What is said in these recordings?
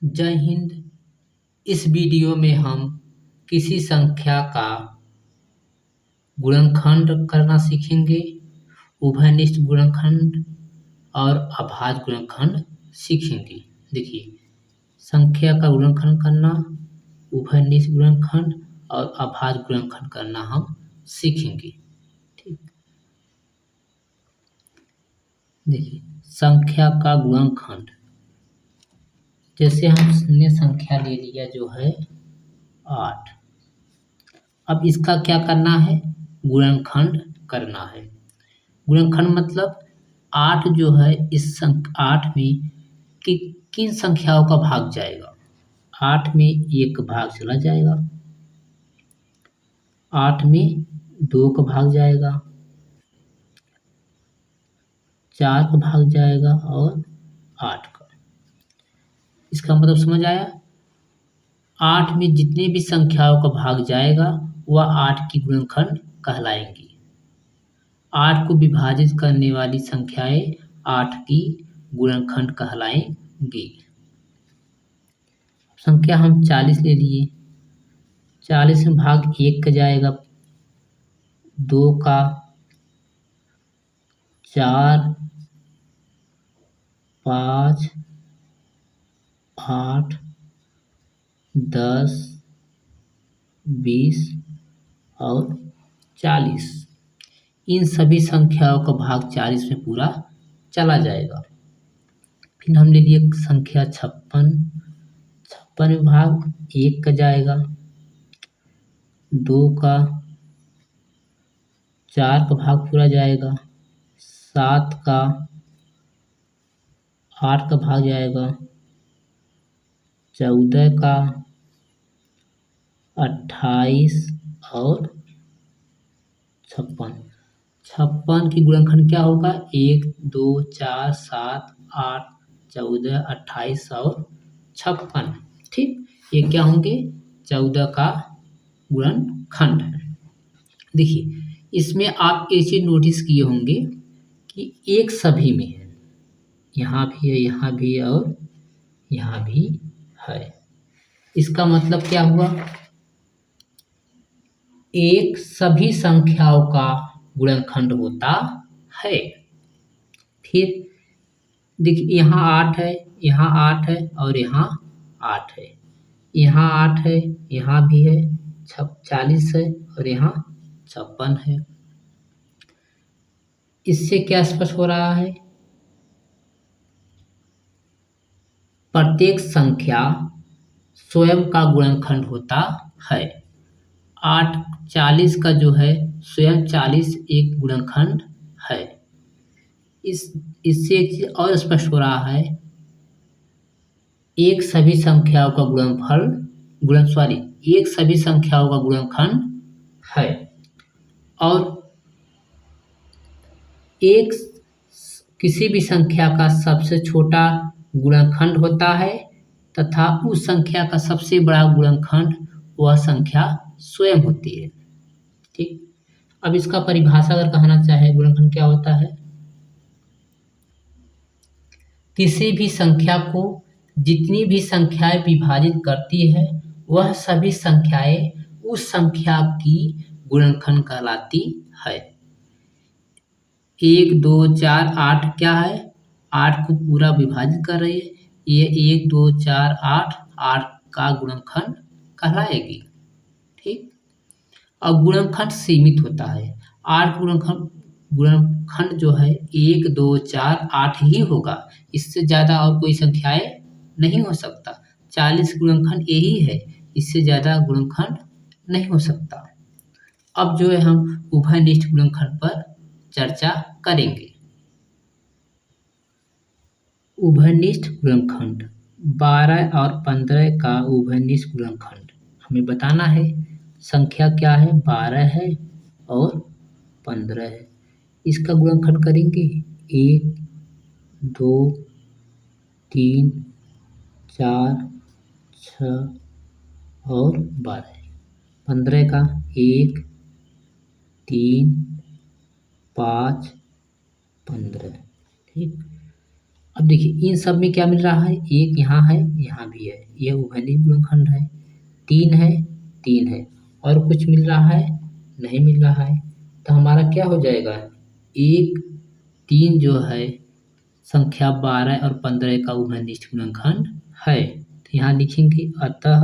जय हिंद। इस वीडियो में हम किसी संख्या का गुणनखंड करना सीखेंगे। उभयनिष्ठ गुणनखंड और अभाज्य गुणनखंड सीखेंगे। देखिए, संख्या का गुणनखंड करना, उभयनिष्ठ गुणनखंड और अभाज्य गुणनखंड करना हम सीखेंगे। ठीक, देखिए संख्या का गुणनखंड, जैसे हमने संख्या ले लिया जो है 8। अब इसका क्या करना है? गुणनखंड करना है। गुणनखंड मतलब 8 जो है इस 8 में किन संख्याओं का भाग जाएगा? 8 में 1 भाग चला जाएगा, 8 में 2 का भाग जाएगा, 4 का भाग जाएगा और 8 का। इसका मतलब समझ आया? 8 में जितने भी संख्याओं का भाग जाएगा वह 8 की गुणनखंड कहलाएंगी। 8 को विभाजित करने वाली संख्याएं 8 की गुणनखंड कहलाएंगी। संख्या हम 40 ले लिए, 40 में भाग 1 का जाएगा, 2 का, 4, 5, 8, 10, 20 और 40। इन सभी संख्याओं का भाग 40 में पूरा चला जाएगा। फिर हमने लिए संख्या 56, 56 में भाग 1 का जाएगा, 2 का, 4 का भाग पूरा जाएगा, 7 का, 8 का भाग जाएगा, 14 का, 28 और 56। 56 की गुणनखंड क्या होगा? 1, 2, 4, 7, 8, 14, 28 और 56। ठीक, ये क्या होंगे? 14 का गुणनखंड है। देखिए, इसमें आप एक चीज नोटिस किए होंगे कि एक सभी में है, यहाँ भी है, यहाँ भी है और यहाँ भी है। इसका मतलब क्या हुआ? एक सभी संख्याओं का गुणनखंड होता है। फिर देखिए, यहाँ 8 है, यहाँ 8 है और यहाँ 8 है, यहाँ 8 है, यहाँ भी है, 40 है और यहाँ 56 है। इससे क्या स्पष्ट हो रहा है? प्रत्येक संख्या स्वयं का गुणनखंड होता है। 8 40 का जो है स्वयं 40 एक गुणनखंड है। इससे एक चीज और स्पष्ट हो रहा है, एक सभी संख्याओं का एक सभी संख्याओं का गुणनखंड है और एक किसी भी संख्या का सबसे छोटा गुणनखंड होता है तथा उस संख्या का सबसे बड़ा गुणनखंड वह संख्या स्वयं होती है। ठीक, अब इसका परिभाषा अगर कहना चाहे गुणनखंड क्या होता है? किसी भी संख्या को जितनी भी संख्याएं विभाजित करती है वह सभी संख्याएं उस संख्या की गुणनखंड कहलाती है। 1, 2, 4, 8 क्या है? 8 को पूरा विभाजित कर रही है, ये 1, 2, 4, 8 का गुणनखंड कहलाएगी। ठीक, अब गुणनखंड सीमित होता है। 8 गुणनखंड जो है 1, 2, 4, 8 ही होगा, इससे ज़्यादा और कोई संख्याएं नहीं हो सकता। 40 गुणनखंड यही है, इससे ज़्यादा गुणनखंड नहीं हो सकता। अब जो है हम उभयनिष्ठ गुणनखंड पर चर्चा करेंगे। उभयनिष्ठ गुणनखंड 12 और 15 का उभयनिष्ठ गुणनखंड हमें बताना है। संख्या क्या है? 12 है और 15 है। इसका गुणनखंड करेंगे 1, 2, 3, 4, 6 और 12। 15 का 1, 3, 5, 15। ठीक, अब देखिए इन सब में क्या मिल रहा है, एक यहाँ है, यहाँ भी है, यह उभयनिष्ठ गुणनखंड है। 3 है, 3 है, और कुछ मिल रहा है, नहीं मिल रहा है। तो हमारा क्या हो जाएगा, 1 3 जो है संख्या 12 और 15 का उभयनिष्ठ गुणनखंड है। तो यहाँ लिखेंगे अतः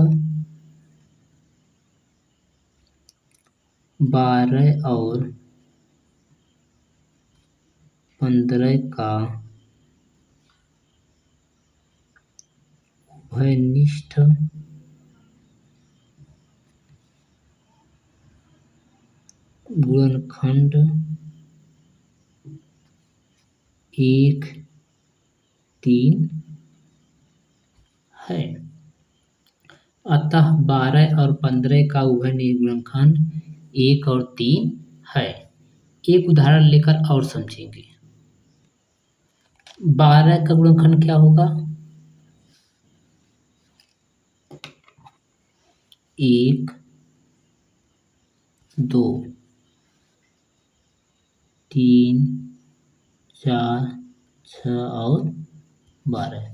12 और 15 का उभयनिष्ठ गुणनखंड 1 3 है। अतः 12 और 15 का उभयनिष्ठ गुणनखंड 1 और 3 है। एक उदाहरण लेकर और समझेंगे। 12 का गुणनखंड क्या होगा, 1 2 3 4 6 और 12।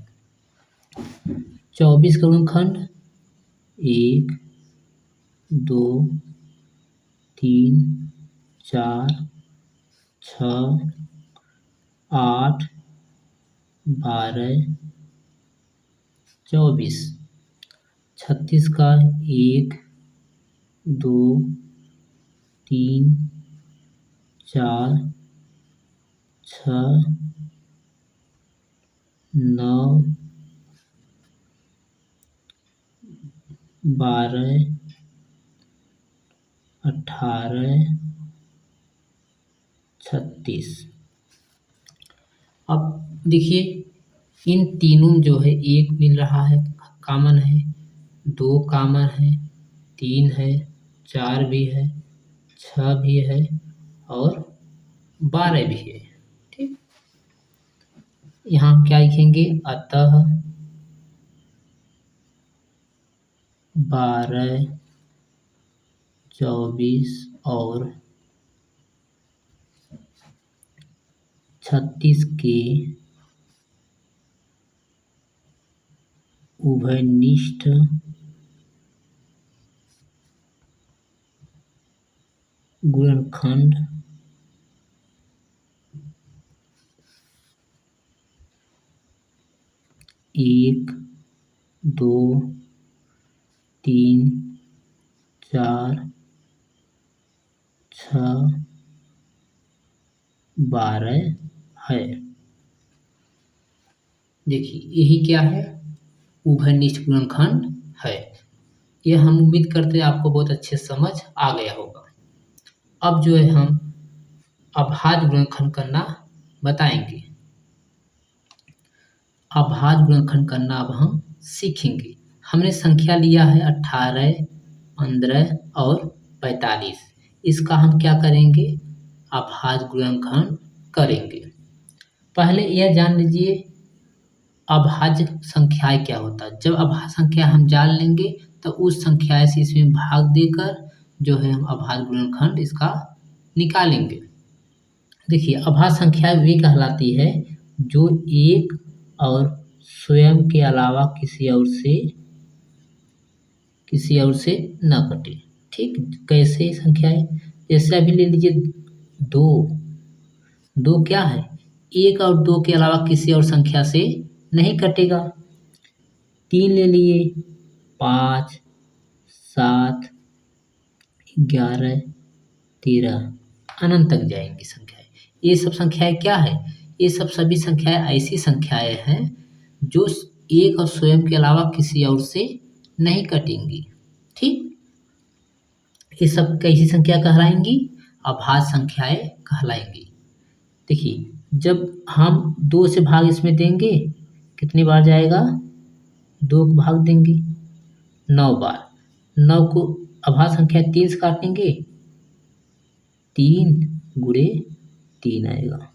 24 का गुणनखंड 1 2 3 4 6 8 12 24। 36 का 1 2 3 4 6 9 12 18 36। अब देखिए इन तीनों जो है, एक मिल रहा है कॉमन है, 2 कॉमन है, 3 है, 4 भी है, 6 भी है और 12 भी है। ठीक, यहाँ हम क्या लिखेंगे, अतः 12 24 और 36 के उभयनिष्ठ गुणनखंड 1 2 3 4 6 12 है। देखिए यही क्या है, उभयनिष्ठ गुणनखंड है। यह हम उम्मीद करते हैं आपको बहुत अच्छे समझ आ गया होगा। अब जो है हम अभाज्य गुणनखंड करना बताएंगे। अभाज्य गुणनखंड करना अब हम सीखेंगे। हमने संख्या लिया है 18 15 और 45। इसका हम क्या करेंगे, अभाज्य गुणनखंड करेंगे। पहले यह जान लीजिए अभाज्य संख्याएं क्या होता है। जब अभाज्य संख्या हम जान लेंगे तो उस संख्या से इसमें भाग देकर जो है हम अभाज्य गुणनखंड इसका निकालेंगे। देखिए अभाज्य संख्या वे कहलाती है जो एक और स्वयं के अलावा किसी और से न कटे। ठीक, कैसे संख्याएं, जैसे अभी ले लीजिए 2 क्या है, 1 और 2 के अलावा किसी और संख्या से नहीं कटेगा। 3 ले लिए, 5 7 11 13 अनंत तक जाएंगी संख्याएं। ये सब संख्याएं क्या है, ये सब सभी संख्याएं ऐसी संख्याएं हैं जो एक और स्वयं के अलावा किसी और से नहीं कटेंगी। ठीक, ये सब कैसी संख्या कहलाएंगी, अभाज्य संख्याएं कहलाएंगी। देखिए जब हम 2 से भाग इसमें देंगे कितनी बार जाएगा, 2 को भाग देंगे 9 बार। 9 को अभाज्य संख्या 3 से काटेंगे, 3 गुणे 3 आएगा।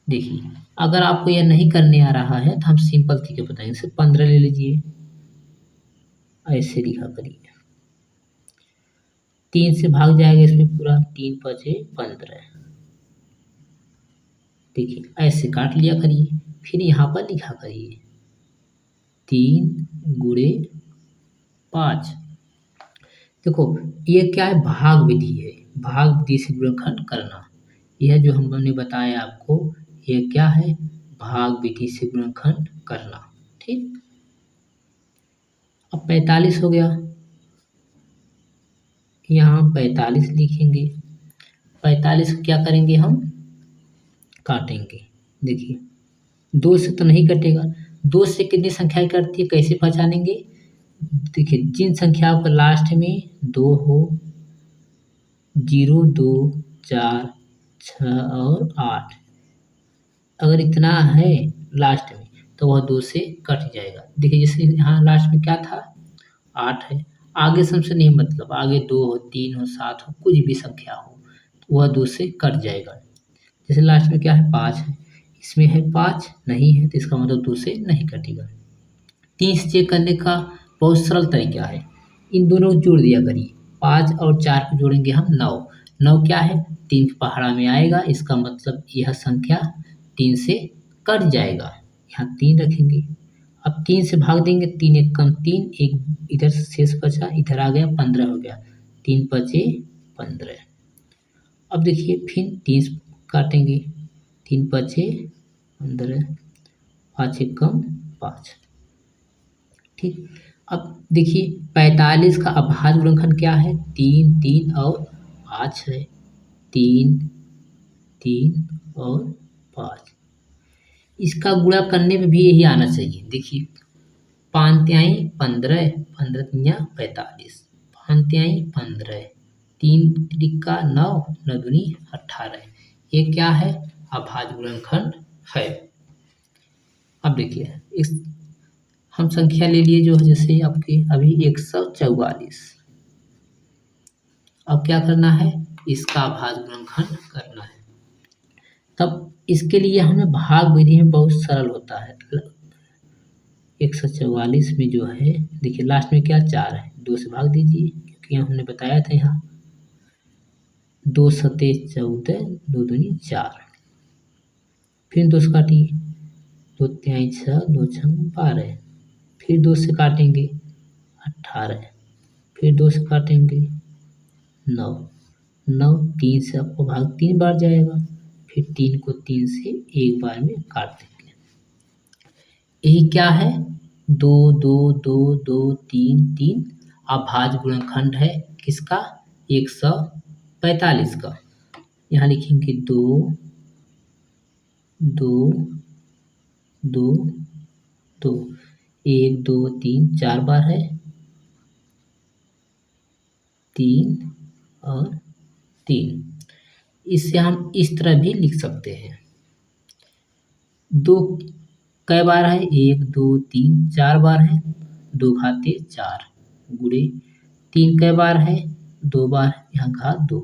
देखिए अगर आपको यह नहीं करने आ रहा है तो हम सिंपल तरीके बताएंगे। जैसे 15 ले लीजिए, ऐसे लिखा करिए, 3 से भाग जाएगा इसमें पूरा, 3 5 15। देखिए ऐसे काट लिया करिए। फिर यहाँ पर लिखा करिए 3 गुणे 5। देखो ये क्या है, भाग विधि है, भाग विधि से गुणनखंड करना। यह जो हमने बताया आपको, यह क्या है, भाग विधि से गुणनखंड करना। ठीक, अब 45 हो गया, यहाँ 45 लिखेंगे। 45 क्या करेंगे, हम काटेंगे। देखिए 2 से तो नहीं कटेगा, 2 से कितनी संख्याएं कटती है, कैसे पहचानेंगे। देखिए जिन संख्याओं का लास्ट में 2 हो, 0, 2, 4, 6 और 8, अगर इतना है लास्ट में तो वह 2 से कट जाएगा। देखिए जैसे यहाँ लास्ट में क्या था, 8 है, आगे सबसे नहीं मतलब, आगे 2 हो, 3 हो, 7 हो, कुछ भी संख्या हो तो वह 2 से कट जाएगा। जैसे लास्ट में क्या है, 5 है, इसमें है 5 नहीं है तो इसका मतलब 2 से नहीं कटेगा। 3 से चेक करने का बहुत सरल तरीका है, इन दोनों को जोड़ दिया करिए, 5 और 4 को जोड़ेंगे हम 9। 9 क्या है, 3 के पहाड़ा में आएगा, इसका मतलब यह संख्या 3 से कट जाएगा। यहाँ 3 रखेंगे, अब 3 से भाग देंगे, 3 एक कम 3, एक इधर से शेष बचा, इधर आ गया 15 हो गया, 3 बचे 15। अब देखिए फिर 3 काटेंगे, 3 बचे 15, 5 एक कम 5। ठीक, अब देखिए 45 का अभाज्य गुणनखंड क्या है, 3, 3 और 5 है, 3, 3 और 5। इसका गुणा करने में भी यही आना चाहिए। देखिए 5 तिहाई 15, 15 तिया 45, 5 तिहाई 15, 3 तिक्का 9, 9 दूनी 18। ये क्या है, अभाज्य गुणनखंड है। अब देखिए इस हम संख्या ले लिए जो है, जैसे आपके अभी 144। अब क्या करना है, इसका अभाज्य गुणनखंड करना है। तब इसके लिए हमें भाग विधि में बहुत सरल होता है। 144 में जो है, देखिए लास्ट में क्या 4 है, 2 से भाग दीजिए, क्योंकि हमने बताया था यहाँ 2 सते 14, 2 दूनी 4, फिर 2 से काटिए, 2 तिहाई 6, 2 छंग 12, फिर 2 से काटेंगे 18, फिर 2 से काटेंगे 9, 9 3 से आपको भाग 3 बार जाएगा, फिर 3 को 3 से एक बार में काट देंगे। यही क्या है, 2, 2, 2, 2, 3, 3 अभाज्य गुणनखंड है किसका, 145 का। यहाँ लिखेंगे 2, 2, 2, 2, 1, 2, 3 4 बार है, 3 और 3। इससे हम इस तरह भी लिख सकते हैं, 2 कई बार है, 1, 2, 3 4 बार है, 2 घाते 4 गुणे 3 कई बार है, 2 बार, यहाँ घात 2।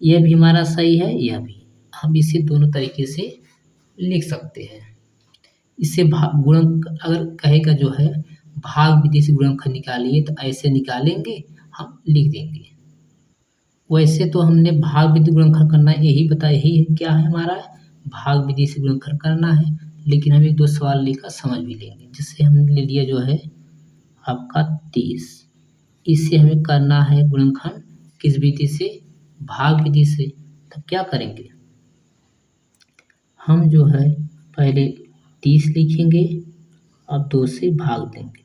यह भी हमारा सही है, यह भी। हम इसे दोनों तरीके से लिख सकते हैं। इससे गुणन अगर कहेगा जो है भाग विधि से गुणनखंड निकालिए तो ऐसे निकालेंगे, हम लिख देंगे। वैसे तो हमने भाग विधि गुणनखंड करना यही बताया, यही क्या है हमारा, भाग विधि से गुणनखंड करना है। लेकिन हम 1-2 सवाल लेकर समझ भी लेंगे। जैसे हमने ले लिया जो है आपका 30, इससे हमें करना है गुणनखंड किस विधि से, भाग विधि से। तब क्या करेंगे, हम जो है पहले 30 लिखेंगे, अब 2 से भाग देंगे,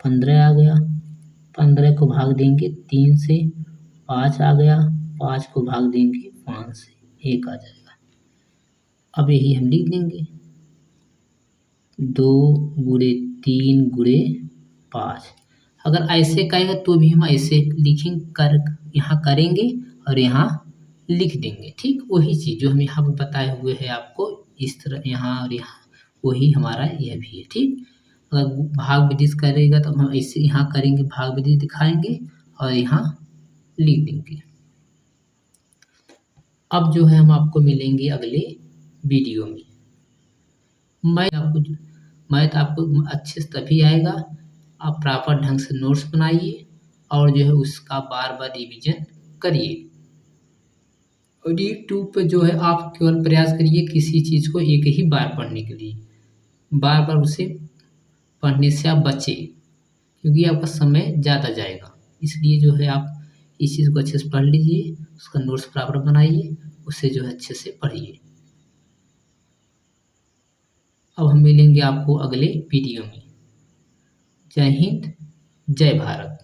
15 आ गया, 15 को भाग देंगे 3 से, 5 आ गया, 5 को भाग देंगे 5 से, 1 आ जाएगा। अब यही हम लिख देंगे 2 गुणे 3 गुणे 5। अगर ऐसे कहेगा तो भी हम ऐसे लिखेंगे, यहाँ करेंगे और यहाँ लिख देंगे। ठीक, वही चीज़ जो हम यहाँ पर बताए हुए हैं आपको, इस तरह यहाँ और यहाँ, वही हमारा यह भी है। ठीक, अगर भाग विधि से करेगा तो हम ऐसे यहाँ करेंगे, भाग विधि दिखाएंगे और यहाँ लिख देंगे। अब जो है हम आपको मिलेंगे अगले वीडियो में। मैथ आपको अच्छे से तभी आएगा, आप प्रॉपर ढंग से नोट्स बनाइए और जो है उसका बार बार रिवीजन करिए। और यूट्यूब पे जो है आप केवल प्रयास करिए किसी चीज़ को एक ही बार पढ़ने के लिए, बार बार उसे पढ़ने से आप बचें, क्योंकि आपका समय ज़्यादा जाएगा। इसलिए जो है आप इस चीज़ को अच्छे से पढ़ लीजिए, उसका नोट्स प्रॉपर बनाइए, उसे जो है अच्छे से पढ़िए। अब हम मिलेंगे आपको अगले वीडियो में। जय हिंद, जय भारत।